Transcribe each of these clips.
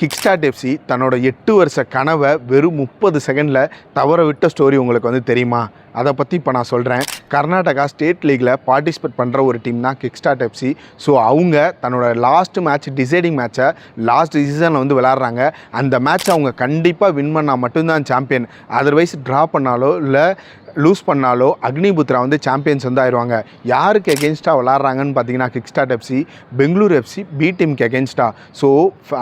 கிக்ஸ்டார்ட் FC தன்னோட 8 வருஷ கனவை வெறும் 30 செகண்டில் தவற விட்ட ஸ்டோரி உங்களுக்கு வந்து தெரியுமா? அதை பற்றி இப்போ நான் சொல்கிறேன். கர்நாடகா ஸ்டேட் லீக்கில் பார்ட்டிசிபேட் பண்ணுற ஒரு டீம் தான் கிக்ஸ்டார்ட் எஃப்சி. ஸோ அவங்க தன்னோட லாஸ்ட் மேட்ச் டிசைடிங் மேட்சை லாஸ்ட் சீசனில் வந்து விளாட்றாங்க. அந்த மேட்ச்சை அவங்க கண்டிப்பாக வின் பண்ணால் மட்டும்தான் சாம்பியன். அதர்வைஸ் ட்ரா பண்ணாலோ இல்லை லூஸ் பண்ணாலோ அக்னிபுத்ரா வந்து சாம்பியன்ஸ் வந்து ஆயிடுவாங்க. யாருக்கு எகென்ஸ்டாக விளாட்றாங்கன்னு பார்த்தீங்கன்னா கிக்ஸ்டார்ட் எஃப்சி பெங்களூர் எஃப்சி பி டீமுக்கு எகென்ஸ்டாக. ஸோ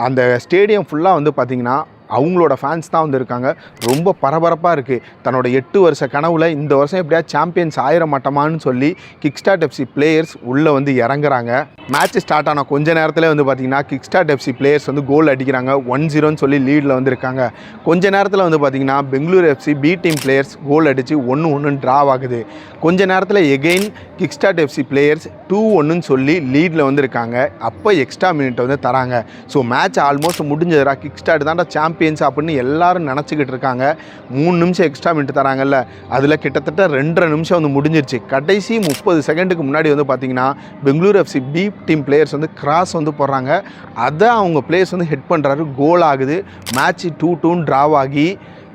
அந்த ஸ்டேடியம் ஃபுல்லாக வந்து பார்த்திங்கன்னா அவங்களோட ஃபேன்ஸ் தான் வந்து இருக்காங்க. ரொம்ப பரபரப்பாக இருக்குது. தன்னோட 8 வருஷ கனவுல இந்த வருஷம் எப்படியா சாம்பியன்ஸ் ஆயிட மாட்டோமான்னு சொல்லி கிக்ஸ்டார்ட் எஃப்சி பிளேயர்ஸ் உள்ளே வந்து இறங்குறாங்க. மேட்ச் ஸ்டார்ட் ஆன கொஞ்ச நேரத்தில் வந்து பார்த்திங்கன்னா கிக்ஸ்டார்ட் எஃப்சி பிளேயர்ஸ் வந்து கோல் அடிக்கிறாங்க. 1-0ன்னு சொல்லி லீடில் வந்து இருக்காங்க. கொஞ்ச நேரத்தில் வந்து பார்த்திங்கன்னா Bengaluru FC B team players goal அடித்து 1-1 ட்ரா ஆகுது. கொஞ்ச நேரத்தில் எகெயின் கிக்ஸ்டார்ட் எஃப்சி பிளேயர்ஸ் 2-1ன்னு சொல்லி லீடில் வந்து இருக்காங்க. அப்போ எக்ஸ்ட்ரா மினிட் வந்து தராங்க. ஸோ மேட்ச் ஆல்மோஸ்ட் முடிஞ்சதுரா, கிக்ஸ்டார்ட் தான்டா சாம்பியன்ஸ் அப்படின்னு எல்லாரும் நினச்சிக்கிட்டு இருக்காங்க. 3 நிமிஷம் எக்ஸ்ட்ரா மினிட் தராங்கல்ல, அதில் கிட்டத்தட்ட 2.5 நிமிஷம் வந்து முடிஞ்சிருச்சு. கடைசி 30 செகண்டுக்கு முன்னாடி வந்து பார்த்திங்கன்னா Bengaluru FC B team players வந்து கிராஸ் வந்து போடுறாங்க. அதை அவங்க பிளேயர்ஸ் வந்து ஹெட் பண்ணுறாரு, கோல் ஆகுது. மேட்ச் 2-2 ட்ராவ் ஆகி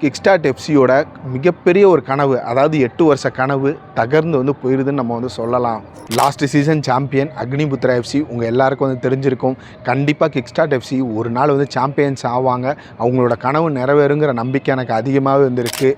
கிக்ஸ்டார்ட் எஃப்சியோட மிகப்பெரிய ஒரு கனவு, அதாவது 8 வருஷ கனவு தகர்ந்து வந்து போயிடுதுன்னு நம்ம வந்து சொல்லலாம். லாஸ்ட் சீசன் சாம்பியன் அக்னிபுத்ரா எஃப்சி உங்கள் எல்லாருக்கும் வந்து தெரிஞ்சிருக்கும். கண்டிப்பாக கிக்ஸ்டார்ட் எஃப்சி ஒரு நாள் வந்து சாம்பியன்ஸ் ஆவாங்க. அவங்களோட கனவு நிறைவேறுங்கிற நம்பிக்கை எனக்கு அதிகமாகவே வந்துருக்கு.